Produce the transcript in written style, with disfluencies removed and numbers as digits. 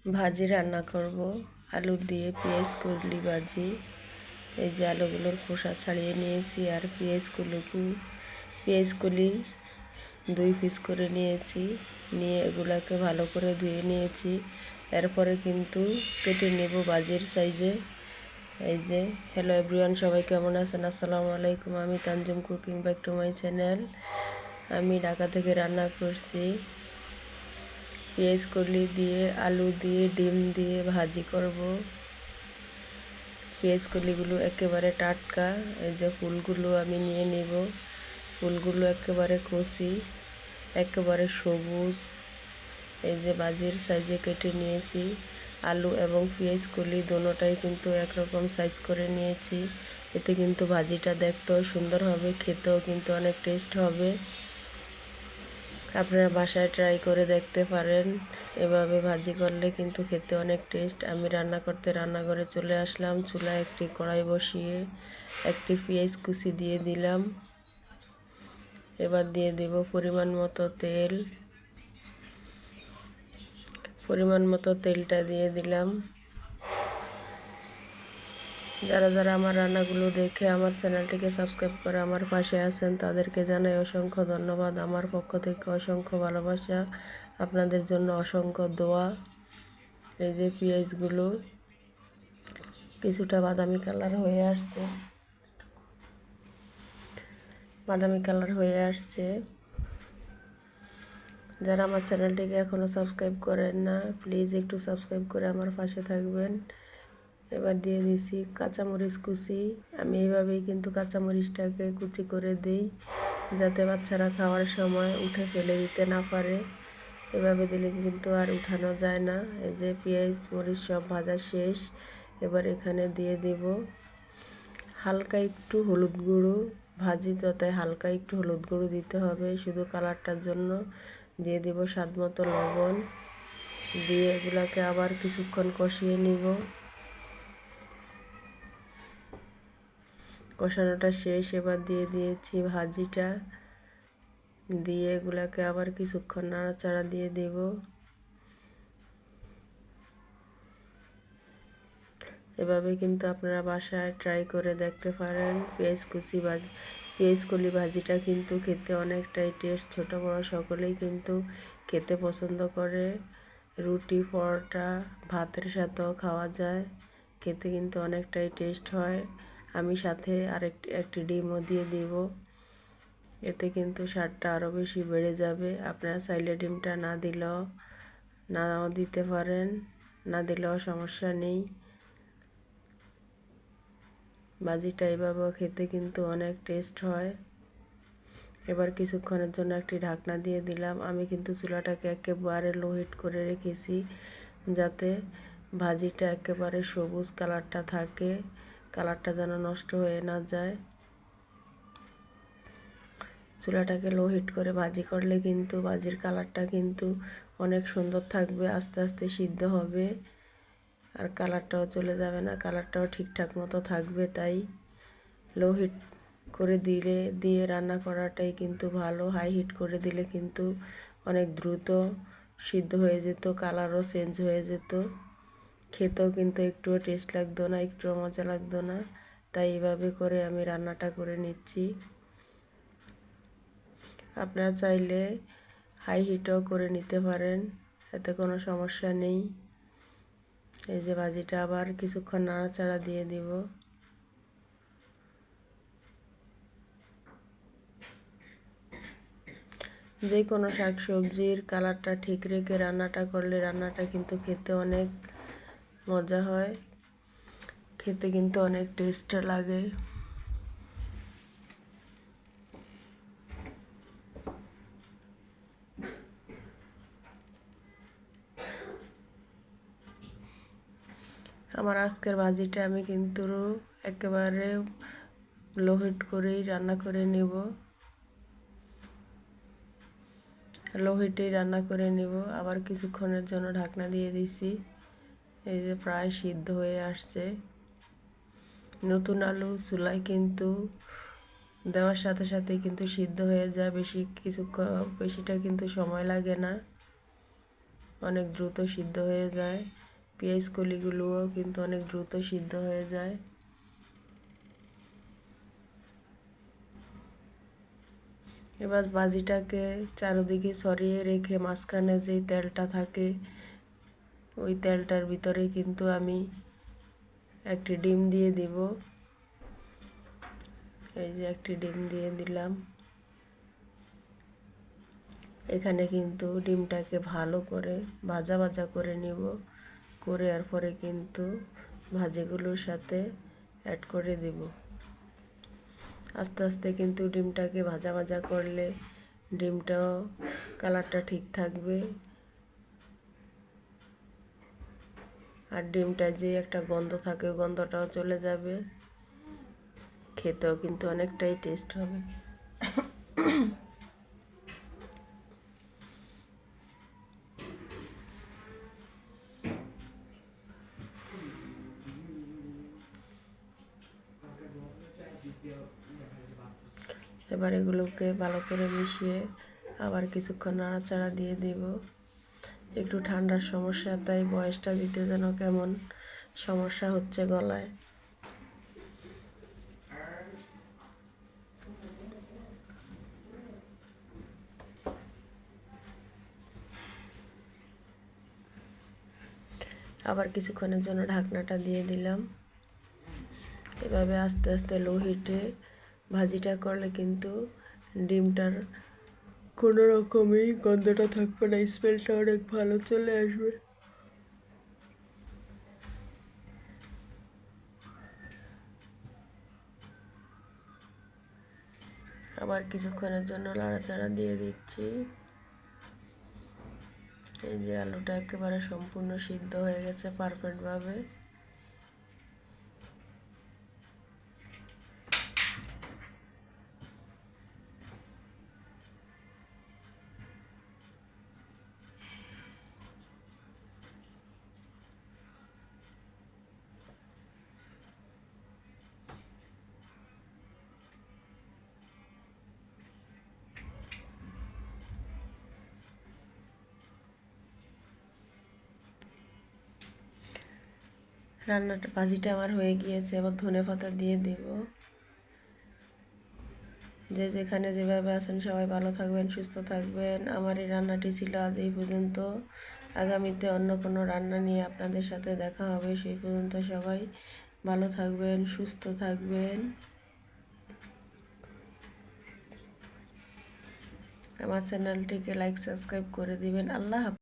ভাজি রান্না করব আলু দিয়ে পেঁয়াজ কলি ভাজি। এই যে আলুগুলোর খোসা ছাড়িয়ে নিয়েছি আর পেঁয়াজ কলি 2 পিস করে নিয়েছি। নিয়ে এগুলাকে ভালো করে ধুয়ে নিয়েছি। এরপরে কিন্তু কেটে নেব ভাজির সাইজে। এই যে হ্যালো এভরিওয়ান, সবাই কেমন আছেন? আসসালামু আলাইকুম। আমি Tanjum cooking back to my channel. আমি ঢাকা থেকে রান্না করছি। পেঁয়াজ কলি দিয়ে, আলু দিয়ে, ডিম দিয়ে ভাজি করব। পেঁয়াজ কলিগুলো একেবারে টাটকা। এই যে ফুলগুলো আমি নিয়ে নেব। ফুলগুলো একেবারে কচি, একেবারে সবুজ। এই যে ভাজির সাইজে কেটে নিয়েছি। আলু এবং পেঁয়াজ কলি দোনোটাই কিন্তু একরকম সাইজ করে নিয়েছি। এতে কিন্তু ভাজিটা দেখতেও সুন্দর হবে, খেতেও কিন্তু অনেক টেস্ট হবে। আপনারা বাসায় ট্রাই করে দেখতে পারেন। এভাবে ভাজি করলে কিন্তু খেতে অনেক টেস্ট। আমি রান্না করতে রান্নাঘরে চলে আসলাম। চুলায় একটি কড়াই বসিয়ে একটি পেঁয়াজ কুচি দিয়ে দিলাম। এবার দিয়ে দেব পরিমাণ মতো তেল। পরিমাণ মতো তেলটা দিয়ে দিলাম। যারা যারা আমার রান্নাগুলো দেখে আমার চ্যানেলটিকে সাবস্ক্রাইব করে আমার পাশে আছেন তাদেরকে জানাই অসংখ্য ধন্যবাদ। আমার পক্ষ থেকে অসংখ্য ভালোবাসা, আপনাদের জন্য অসংখ্য দোয়া। এই যে পেঁয়াজগুলো কিছুটা বাদামি কালার হয়ে আসছে, যারা আমার চ্যানেলটিকে এখনও সাবস্ক্রাইব করেন না, প্লিজ একটু সাবস্ক্রাইব করে আমার পাশে থাকবেন। এবার দিয়ে দিছি কাঁচামরিচ কুচি। আমি এইভাবেই কিন্তু কাঁচামরিচটাকে কুচি করে দিই, যাতে বাচ্চারা খাওয়ার সময় উঠে ফেলে দিতে না পারে। এভাবে দিলে কিন্তু আর উঠানো যায় না। এই যে পেঁয়াজ মরিচ সব ভাজা শেষ। এবার এখানে দিয়ে দেব হালকা একটু হলুদ গুঁড়ো। ভাজি তো তাই হালকা একটু হলুদ গুঁড়ো দিতে হবে শুধু কালারটার জন্য। দিয়ে দেব স্বাদ মতো লবণ। দিয়ে এগুলাকে আবার কিছুক্ষণ কষিয়ে নিব। কষানোটা শেষ। এবার দিয়ে দিয়েছি ভাজিটা। দিয়ে এগুলাকে আবার কিছুক্ষণ নাড়াচাড়া দিয়ে দেব। এভাবে কিন্তু আপনারা বাসায় ট্রাই করে দেখতে পারেন। পেঁয়াজ কলি ভাজিটা কিন্তু খেতে অনেকটাই টেস্ট। ছোট বড় সকলেই কিন্তু খেতে পছন্দ করে। রুটি, পরোটা, ভাতের সাথেও খাওয়া যায়। খেতে কিন্তু অনেকটাই টেস্ট হয়। আমি সাথে একটি ডিমও দিয়ে দিব। এতে কিন্তু স্বাদটা আরও বেশি বেড়ে যাবে। আপনারা চাইলে ডিমটা নাও দিতে পারেন, না দিলেও সমস্যা নেই। ভাজিটা এভাবেও খেতে কিন্তু অনেক টেস্ট হয়। এবার কিছুক্ষণের জন্য একটি ঢাকনা দিয়ে দিলাম। আমি কিন্তু চুলাটাকে একেবারে লো হিট করে রেখেছি, যাতে ভাজিটা একেবারে সবুজ কালারটা থাকে, কালারটা যেন নষ্ট হয়ে না যায়। চুলাটাকে লো হিট করে ভাজি করলে কিন্তু ভাজির কালারটা কিন্তু অনেক সুন্দর থাকবে, আস্তে আস্তে সিদ্ধ হবে আর কালারটাও চলে যাবে না, কালারটাও ঠিকঠাক মতো থাকবে। তাই লো হিট করে দিয়ে রান্না করাটাই কিন্তু ভালো। হাই হিট করে দিলে কিন্তু অনেক দ্রুত সিদ্ধ হয়ে যেত, কালারও চেঞ্জ হয়ে যেত, খেতেও কিন্তু একটুও টেস্ট লাগতো না, একটুও মজা লাগতো না। তাই এইভাবে করে আমি রান্নাটা করে নিচ্ছি। আপনারা চাইলে হাই হিটও করে নিতে পারেন, এতে কোনো সমস্যা নেই। এই যে ভাজিটা আবার কিছুক্ষণ নাড়াচাড়া দিয়ে দিব। যে কোনো শাকসবজির কালারটা ঠিক রেখে রান্নাটা করলে রান্নাটা কিন্তু খেতে অনেক মজা হয়, খেতে কিন্তু অনেক টেস্ট লাগে। আমার আজকের ভাজিটা আমি কিন্তু একেবারে লো হিট করেই রান্না করে নেব, লো হিটেই রান্না করে নেব। আবার কিছুক্ষণের জন্য ঢাকনা দিয়ে দিছি। এই যে প্রায় সিদ্ধ হয়ে আসছে। নতুন আলু চুলায় কিন্তু দেওয়ার সাথে সাথে কিন্তু সিদ্ধ হয়ে যায়, বেশিটা কিন্তু সময় লাগে না। অনেক দ্রুত সিদ্ধ হয়ে যায়। পেঁয়াজ কলিগুলোও কিন্তু অনেক দ্রুত সিদ্ধ হয়ে যায়। এবার ভাজিটাকে চারিদিকে ছড়িয়ে রেখে মাঝখানে যে তেলটা থাকে ওই তেলটার ভিতরে কিন্তু আমি একটি ডিম দিয়ে দিব। এই যে একটি ডিম দিয়ে দিলাম। এখানে কিন্তু ডিমটাকে ভালো করে ভাজা ভাজা করে নিব, করে আর পরে কিন্তু ভাজিগুলোর সাথে অ্যাড করে দিব। আস্তে আস্তে কিন্তু ডিমটাকে ভাজা ভাজা করলে ডিমটাও কালারটা ঠিক থাকবে। আর ডিমটা যে একটা গন্ধ থাকে গন্ধটাও চলে যাবে, খেতেও কিন্তু অনেকটাই টেস্ট হবে। এবার এগুলোকে ভালো করে মিশিয়ে আবার কিছুক্ষণ নাড়াচাড়া দিয়ে দিব। একটু ঠান্ডার সমস্যা, তাই ভয়েসটা দিতে যেন কেমন সমস্যা হচ্ছে গলায়। আবার কিছুক্ষণের জন্য ঢাকনাটা দিয়ে দিলাম। এভাবে আস্তে আস্তে লো হিটে ভাজিটা করলে কিন্তু ডিমটার কোনো রকমই গন্ধটা থাকবে না, স্মেলটা অনেক ভালো চলে আসবে। আবার কিছুক্ষণের জন্য নাড়াচাড়া দিয়ে দিচ্ছি। এই যে আলুটা একেবারে সম্পূর্ণ সিদ্ধ হয়ে গেছে পারফেক্টভাবে। রান্নাটা ভাজিটা আমার হয়ে গিয়েছে। এবার ধনেপাতা দিয়ে দিব। যে যেখানে যেভাবে আছেন সবাই ভালো থাকবেন, সুস্থ থাকবেন। আমার এই রান্নাটি ছিল আজ এই পর্যন্ত। আগামীতে অন্য কোনো রান্না নিয়ে আপনাদের সাথে দেখা হবে। সেই পর্যন্ত সবাই ভালো থাকবেন, সুস্থ থাকবেন। আমার চ্যানেলটিকে লাইক সাবস্ক্রাইব করে দিবেন। আল্লাহ হাফেজ।